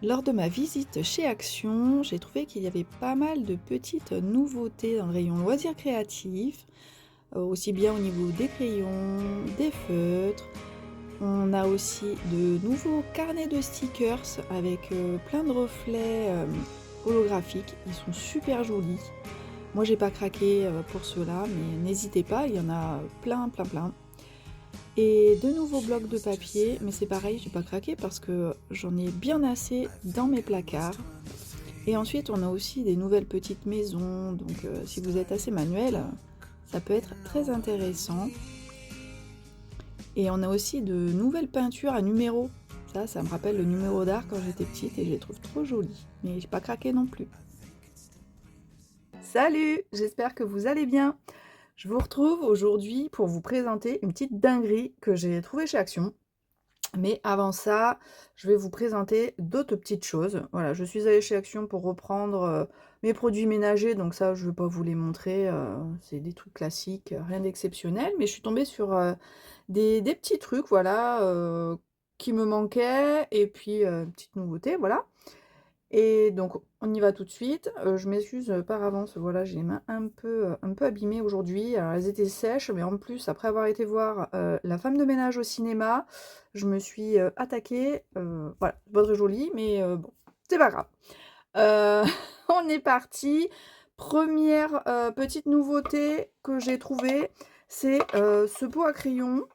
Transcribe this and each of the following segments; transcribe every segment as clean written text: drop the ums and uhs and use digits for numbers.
Lors de ma visite chez Action, j'ai trouvé qu'il y avait pas mal de petites nouveautés dans le rayon loisirs créatifs, aussi bien au niveau des crayons, des feutres. On a aussi de nouveaux carnets de stickers avec plein de reflets holographiques. Ils sont super jolis. Moi, j'ai pas craqué pour ceux-là, mais n'hésitez pas, il y en a plein, plein, plein. Et de nouveaux blocs de papier, mais c'est pareil, j'ai pas craqué parce que j'en ai bien assez dans mes placards. Et ensuite, on a aussi des nouvelles petites maisons, donc si vous êtes assez manuel, ça peut être très intéressant. Et on a aussi de nouvelles peintures à numéros. Ça me rappelle le numéro d'art quand j'étais petite et je les trouve trop jolies. Mais j'ai pas craqué non plus. Salut, j'espère que vous allez bien. Je vous retrouve aujourd'hui pour vous présenter une petite dinguerie que j'ai trouvée chez Action. Mais avant ça, je vais vous présenter d'autres petites choses. Voilà, je suis allée chez Action pour reprendre mes produits ménagers, donc ça, je ne vais pas vous les montrer. C'est des trucs classiques, rien d'exceptionnel. Mais je suis tombée sur des petits trucs, voilà, qui me manquaient. Et puis, une petite nouveauté, voilà. Et donc, on y va tout de suite. Je m'excuse par avance, voilà, j'ai les mains un peu abîmées aujourd'hui. Alors, elles étaient sèches, mais en plus, après avoir été voir La Femme de ménage au cinéma, je me suis attaquée. Voilà, pas très joli, mais bon, c'est pas grave. Euh, on est parti. Première petite nouveauté que j'ai trouvée, c'est ce pot à crayon.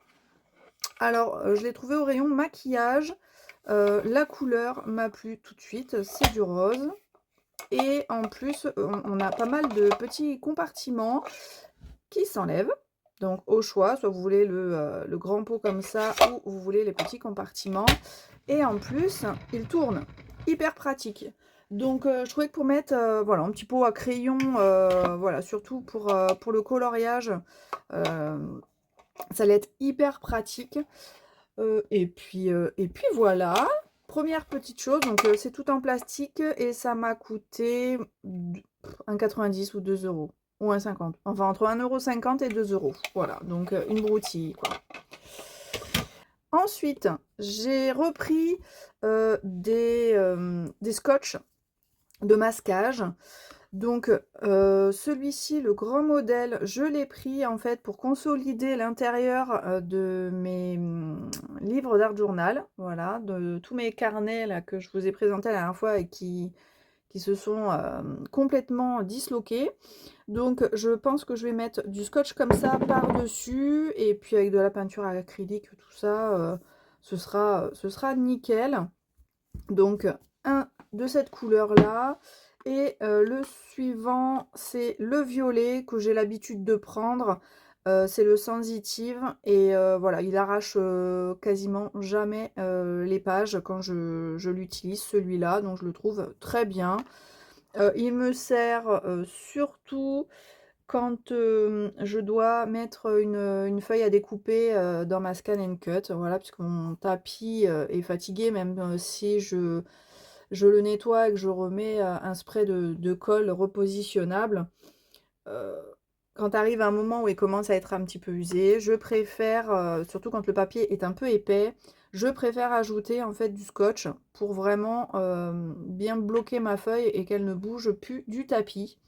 Alors, je l'ai trouvé au rayon maquillage. La couleur m'a plu tout de suite, c'est du rose. Et en plus, on a pas mal de petits compartiments qui s'enlèvent. Donc au choix, soit vous voulez le grand pot comme ça, ou vous voulez les petits compartiments. Et en plus, il tourne. Hyper pratique. Donc je trouvais que pour mettre voilà, un petit pot à crayon, voilà, surtout pour le coloriage, euh, ça allait être hyper pratique. Et puis voilà, première petite chose, donc c'est tout en plastique et ça m'a coûté 1,90 ou 2 euros, ou 1,50, enfin entre 1,50 € et 2 euros, voilà, donc une broutille, quoi. Ensuite, j'ai repris des scotch de masquage. Donc celui-ci, le grand modèle, je l'ai pris en fait pour consolider l'intérieur de mes livres d'art journal, voilà, de tous mes carnets là que je vous ai présentés la dernière fois et qui se sont complètement disloqués. Donc je pense que je vais mettre du scotch comme ça par-dessus et puis avec de la peinture acrylique, tout ça, ce sera nickel. Donc un de cette couleur là. Et le suivant, c'est le violet que j'ai l'habitude de prendre. C'est le sensitive. Et voilà, il arrache quasiment jamais les pages quand je l'utilise, celui-là. Donc je le trouve très bien. Il me sert surtout quand je dois mettre une feuille à découper dans ma scan and cut. Voilà, puisque mon tapis est fatigué, même si je le nettoie et que je remets un spray de colle repositionnable. Euh, Quand arrive un moment où il commence à être un petit peu usé, je préfère, surtout quand le papier est un peu épais, je préfère ajouter en fait du scotch pour vraiment bien bloquer ma feuille et qu'elle ne bouge plus du tapis.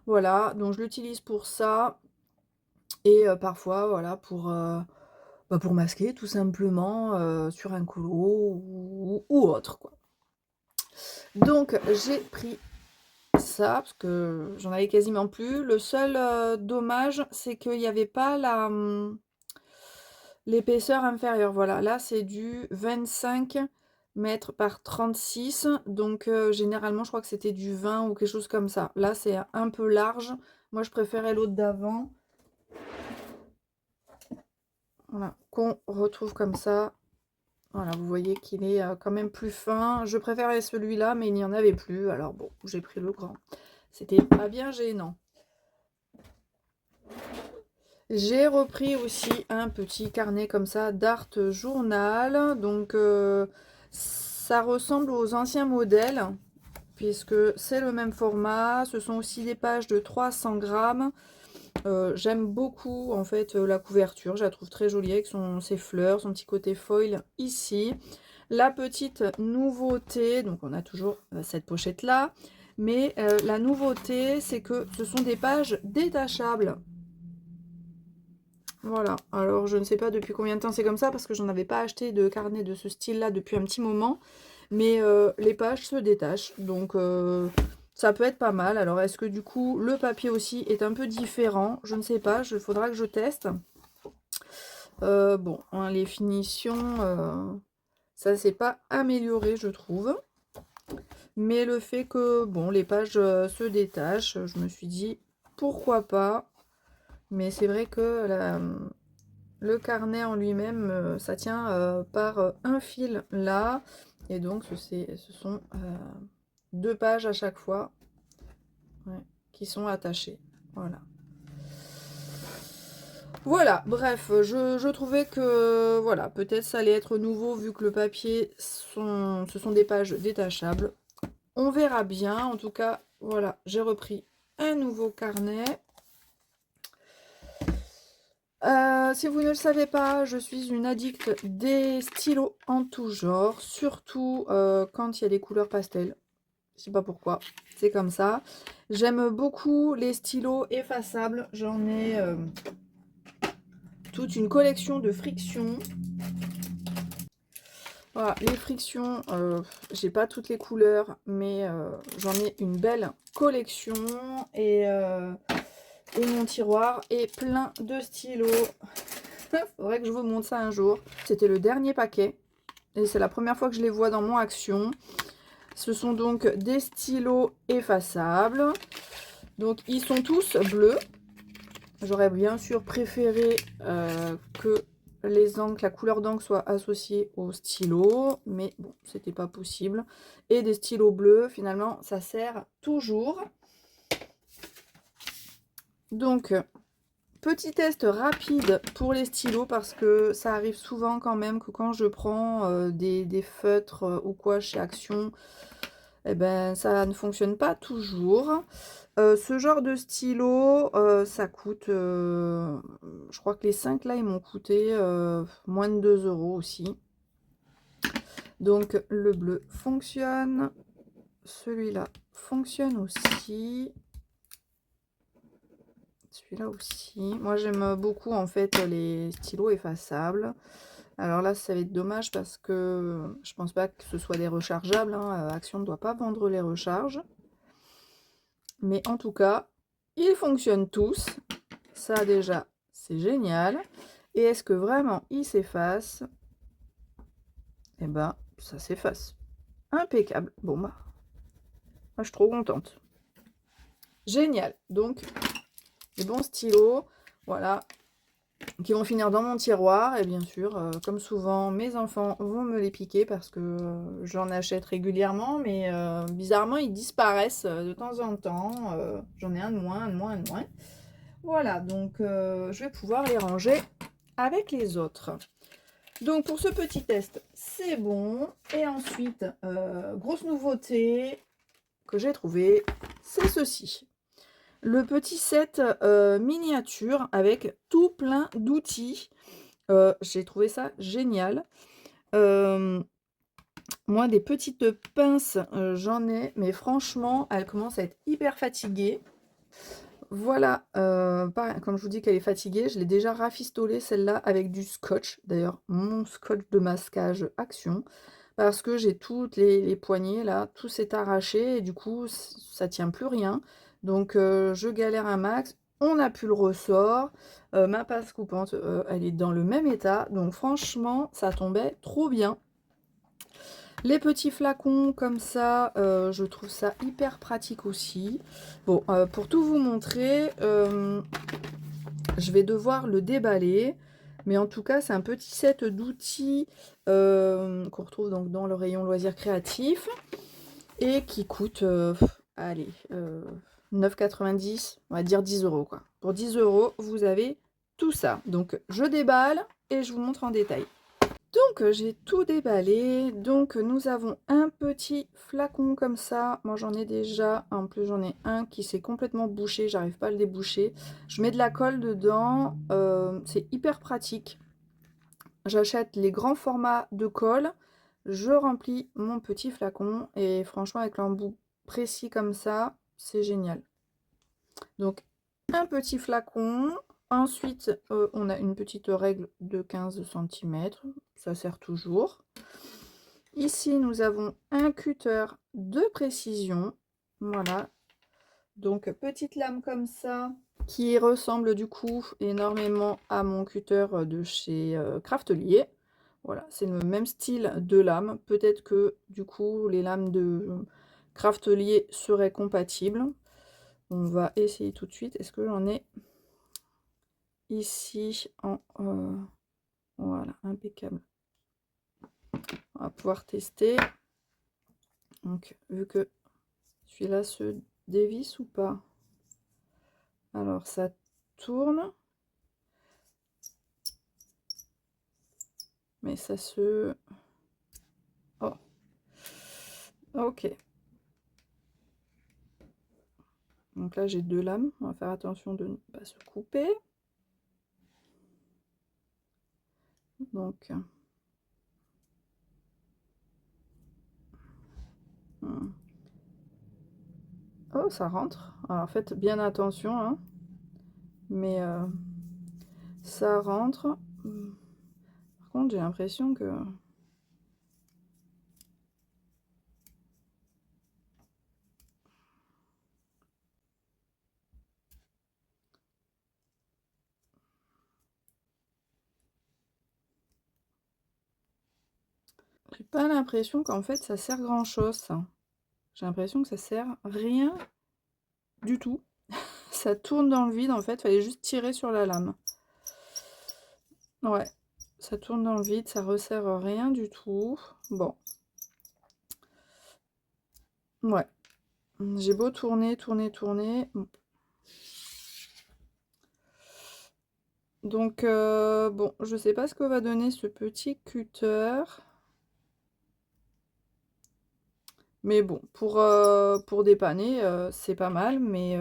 Voilà, donc je l'utilise pour ça et parfois voilà pour masquer tout simplement sur un colo ou autre quoi. Donc j'ai pris ça, parce que j'en avais quasiment plus. Le seul dommage, c'est qu'il n'y avait pas l'épaisseur inférieure. Voilà, là c'est du 25 mètres par 36. Donc généralement, je crois que c'était du 20 ou quelque chose comme ça. Là, c'est un peu large. Moi, je préférais l'autre d'avant. Voilà, qu'on retrouve comme ça. Voilà, vous voyez qu'il est quand même plus fin. Je préférais celui-là, mais il n'y en avait plus. Alors bon, j'ai pris le grand. C'était pas bien gênant. J'ai repris aussi un petit carnet comme ça d'art journal. Donc ça ressemble aux anciens modèles puisque c'est le même format. Ce sont aussi des pages de 300 grammes. J'aime beaucoup en fait, la couverture, je la trouve très jolie avec ses fleurs, son petit côté foil ici. La petite nouveauté, donc on a toujours, cette pochette là, mais la nouveauté, c'est que ce sont des pages détachables. Voilà, alors je ne sais pas depuis combien de temps c'est comme ça, parce que j'en avais pas acheté de carnet de ce style-là depuis un petit moment, mais les pages se détachent, donc ça peut être pas mal. Alors est-ce que du coup le papier aussi est un peu différent? Je ne sais pas, il faudra que je teste. Bon, hein, les finitions, ça s'est pas amélioré je trouve, mais le fait que bon les pages se détachent, je me suis dit pourquoi pas, mais c'est vrai que le carnet en lui-même, ça tient par un fil là, et donc ce sont 2 pages à chaque fois, ouais, qui sont attachées. Voilà. Voilà, bref, je trouvais que voilà, peut-être ça allait être nouveau vu que le papier, ce sont des pages détachables. On verra bien. En tout cas, voilà, j'ai repris un nouveau carnet. Si vous ne le savez pas, je suis une addict des stylos en tout genre, surtout quand il y a des couleurs pastel. Je sais pas pourquoi, c'est comme ça. J'aime beaucoup les stylos effaçables. J'en ai toute une collection de frictions. Voilà, les frictions, j'ai pas toutes les couleurs, mais j'en ai une belle collection. Et mon tiroir est plein de stylos. Faudrait que je vous montre ça un jour. C'était le dernier paquet. Et c'est la première fois que je les vois dans mon Action. Ce sont donc des stylos effaçables. Donc ils sont tous bleus. J'aurais bien sûr préféré que la couleur d'encre soit associée au stylo. Mais bon, c'était pas possible. Et des stylos bleus, finalement, ça sert toujours. Donc, petit test rapide pour les stylos, parce que ça arrive souvent quand même que quand je prends des feutres ou quoi chez Action, eh ben, ça ne fonctionne pas toujours. Ce genre de stylo, ça coûte, je crois que les 5 là, ils m'ont coûté moins de 2 € aussi. Donc le bleu fonctionne, celui-là fonctionne aussi. Celui-là aussi. Moi, j'aime beaucoup, en fait, les stylos effaçables. Alors là, ça va être dommage parce que je pense pas que ce soit des rechargeables, hein. Action ne doit pas vendre les recharges. Mais en tout cas, ils fonctionnent tous. Ça, déjà, c'est génial. Et est-ce que vraiment ils s'effacent? Eh ben, ça s'efface. Impeccable. Bon, bah, moi, je suis trop contente. Génial. Donc, les bons stylos. Voilà, qui vont finir dans mon tiroir. Et bien sûr, comme souvent, mes enfants vont me les piquer parce que j'en achète régulièrement, mais bizarrement, ils disparaissent de temps en temps. J'en ai un de moins, un de moins, un de moins. Voilà, donc je vais pouvoir les ranger avec les autres. Donc pour ce petit test, c'est bon. Et ensuite, grosse nouveauté que j'ai trouvée, c'est ceci. Le petit set miniature avec tout plein d'outils. J'ai trouvé ça génial. Moi, des petites pinces, j'en ai, mais franchement, elles commencent à être hyper fatiguées. Voilà, comme je vous dis qu'elle est fatiguée, je l'ai déjà rafistolée celle-là avec du scotch. D'ailleurs, mon scotch de masquage Action. Parce que j'ai toutes les poignées là, tout s'est arraché et du coup ça tient plus rien. Donc je galère un max. On n'a plus le ressort. Ma passe coupante, elle est dans le même état. Donc franchement, ça tombait trop bien. Les petits flacons comme ça, je trouve ça hyper pratique aussi. Bon, pour tout vous montrer, je vais devoir le déballer. Mais en tout cas, c'est un petit set d'outils qu'on retrouve donc dans le rayon loisirs créatifs et qui coûte, allez, 9,90 €, on va dire 10 € quoi. Pour 10 €, vous avez tout ça. Donc je déballe et je vous montre en détail. Donc j'ai tout déballé, donc nous avons un petit flacon comme ça, moi j'en ai déjà, en plus j'en ai un qui s'est complètement bouché, j'arrive pas à le déboucher. Je mets de la colle dedans, c'est hyper pratique. J'achète les grands formats de colle, je remplis mon petit flacon et franchement avec l'embout précis comme ça, c'est génial. Donc un petit flacon, ensuite on a une petite règle de 15 centimètres, ça sert toujours. Ici nous avons un cutter de précision, voilà, donc petite lame comme ça, qui ressemble du coup énormément à mon cutter de chez Craftelier. Voilà, c'est le même style de lame. Peut-être que du coup les lames de Craftelier seraient compatibles. On va essayer tout de suite. Est-ce que j'en ai ici en... voilà, impeccable. On va pouvoir tester. Donc, vu que celui-là se dévisse ou pas. Alors, ça tourne. Mais ça se... Oh. Ok. Donc là, j'ai deux lames. On va faire attention de ne pas se couper. Donc... Oh, ça rentre. Alors, faites bien attention, hein. Mais ça rentre. Par contre, j'ai l'impression que... J'ai pas l'impression qu'en fait, ça sert grand-chose, ça. J'ai l'impression que ça sert rien du tout. Ça tourne dans le vide, en fait. Fallait juste tirer sur la lame. Ouais, ça tourne dans le vide, ça resserre rien du tout. Bon. Ouais. J'ai beau tourner, tourner, tourner. Donc, bon, je sais pas ce que va donner ce petit cutter. Mais bon, pour dépanner, c'est pas mal. Mais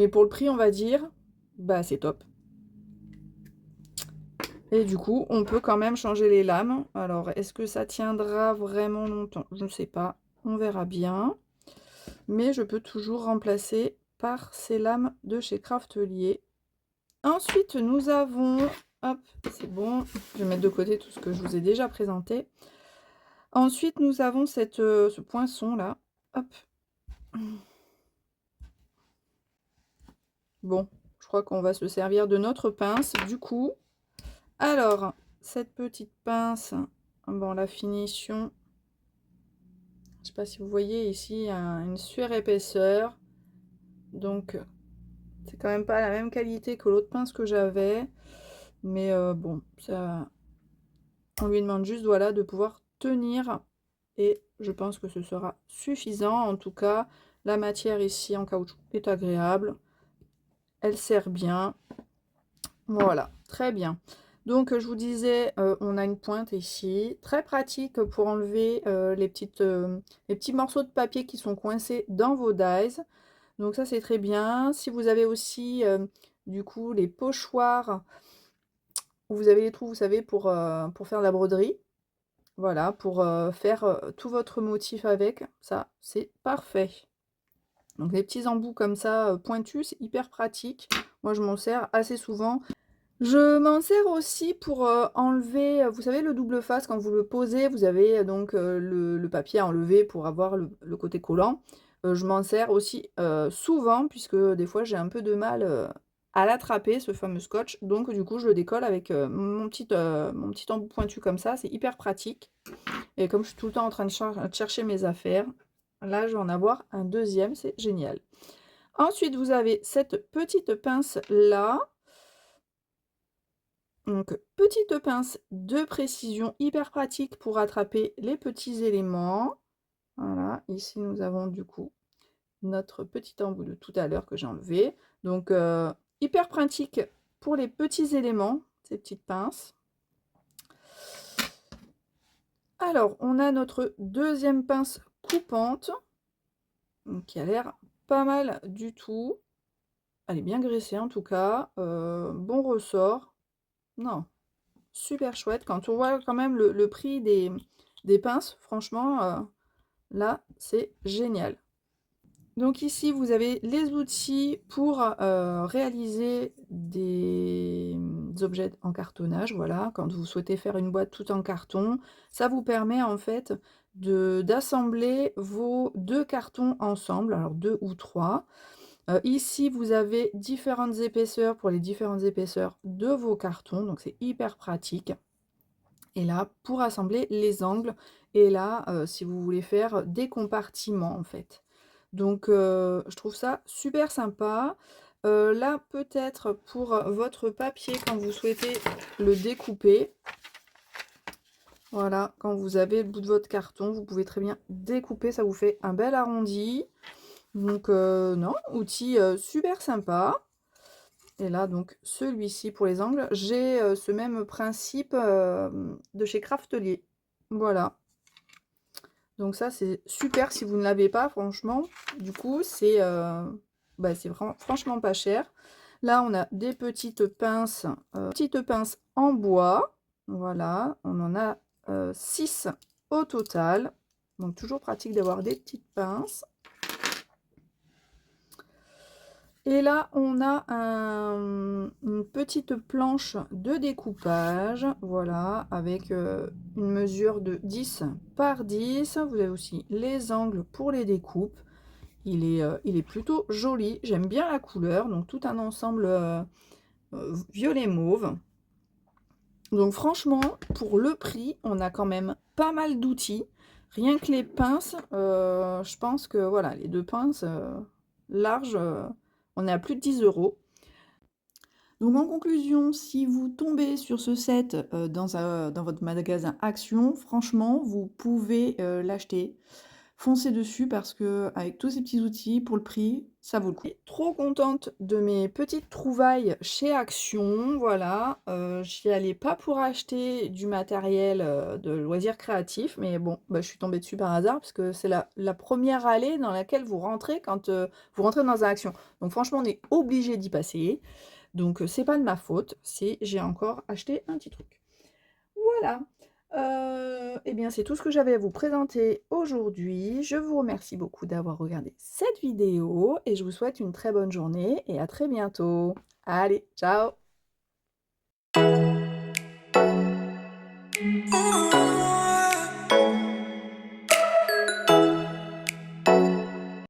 pour le prix, on va dire, bah c'est top. Et du coup, on peut quand même changer les lames. Alors, est-ce que ça tiendra vraiment longtemps? Je ne sais pas. On verra bien. Mais je peux toujours remplacer par ces lames de chez Craftelier. Ensuite, nous avons... Hop, c'est bon. Je vais mettre de côté tout ce que je vous ai déjà présenté. Ensuite, nous avons ce poinçon-là. Hop. Bon, je crois qu'on va se servir de notre pince, du coup. Alors, cette petite pince, bon, la finition, je ne sais pas si vous voyez ici, une surépaisseur. Donc, c'est quand même pas la même qualité que l'autre pince que j'avais. Mais bon, ça, on lui demande juste, voilà, de pouvoir tenir. Et je pense que ce sera suffisant. En tout cas, la matière ici en caoutchouc est agréable. Elle sert bien. Voilà, très bien. Donc, je vous disais, on a une pointe ici, très pratique pour enlever les petits morceaux de papier qui sont coincés dans vos dies. Donc ça, c'est très bien. Si vous avez aussi, du coup, les pochoirs, où vous avez les trous, vous savez, pour faire de la broderie. Voilà, pour faire tout votre motif avec, ça, c'est parfait. Donc les petits embouts comme ça, pointus, c'est hyper pratique. Moi, je m'en sers assez souvent. Je m'en sers aussi pour enlever, vous savez, le double face, quand vous le posez, vous avez donc le papier à enlever pour avoir le côté collant. Je m'en sers aussi souvent, puisque des fois j'ai un peu de mal à l'attraper, ce fameux scotch. Donc du coup, je le décolle avec mon petit embout pointu comme ça, c'est hyper pratique. Et comme je suis tout le temps en train de chercher mes affaires, là, je vais en avoir un deuxième, c'est génial. Ensuite, vous avez cette petite pince-là. Donc, petite pince de précision hyper pratique pour attraper les petits éléments. Voilà, ici nous avons du coup notre petit embout de tout à l'heure que j'ai enlevé. Donc, hyper pratique pour les petits éléments. ces petites pinces. Alors, on a notre deuxième pince coupante, donc qui a l'air pas mal du tout. Elle est bien graissée en tout cas, bon ressort. Non, super chouette. Quand on voit quand même le prix des pinces, franchement, là, c'est génial. Donc ici, vous avez les outils pour réaliser des objets en cartonnage. Voilà, quand vous souhaitez faire une boîte tout en carton, ça vous permet en fait d'assembler vos 2 cartons ensemble, alors 2 ou 3. Ici, vous avez différentes épaisseurs pour les différentes épaisseurs de vos cartons, donc c'est hyper pratique. Et là, pour assembler les angles, et là, si vous voulez faire des compartiments en fait. Donc je trouve ça super sympa. Là, peut-être pour votre papier, quand vous souhaitez le découper, voilà, quand vous avez le bout de votre carton, vous pouvez très bien découper, ça vous fait un bel arrondi. Donc non, outil super sympa. Et là, donc, celui-ci pour les angles, j'ai ce même principe de chez Craftelier. Voilà. Donc ça, c'est super si vous ne l'avez pas, franchement. Du coup, c'est franchement pas cher. Là, on a des petites pinces en bois. Voilà, on en a 6 au total. Donc, toujours pratique d'avoir des petites pinces. Et là, on a une petite planche de découpage, voilà, avec une mesure de 10 par 10. Vous avez aussi les angles pour les découpes. Il est plutôt joli, j'aime bien la couleur, donc tout un ensemble violet mauve. Donc franchement, pour le prix, on a quand même pas mal d'outils. Rien que les pinces, je pense que voilà, les 2 pinces larges, on est à plus de 10 €. Donc en conclusion, si vous tombez sur ce set dans votre magasin Action, franchement, vous pouvez l'acheter. Foncez dessus parce que avec tous ces petits outils, pour le prix, ça vaut le coup. Je suis trop contente de mes petites trouvailles chez Action, voilà. J'y allais pas pour acheter du matériel de loisirs créatifs, mais bon, bah, je suis tombée dessus par hasard parce que c'est la première allée dans laquelle vous rentrez quand vous rentrez dans un Action. Donc franchement, on est obligé d'y passer. Donc c'est pas de ma faute si j'ai encore acheté un petit truc. Voilà. Eh bien, c'est tout ce que j'avais à vous présenter aujourd'hui. Je vous remercie beaucoup d'avoir regardé cette vidéo et je vous souhaite une très bonne journée et à très bientôt. Allez, ciao!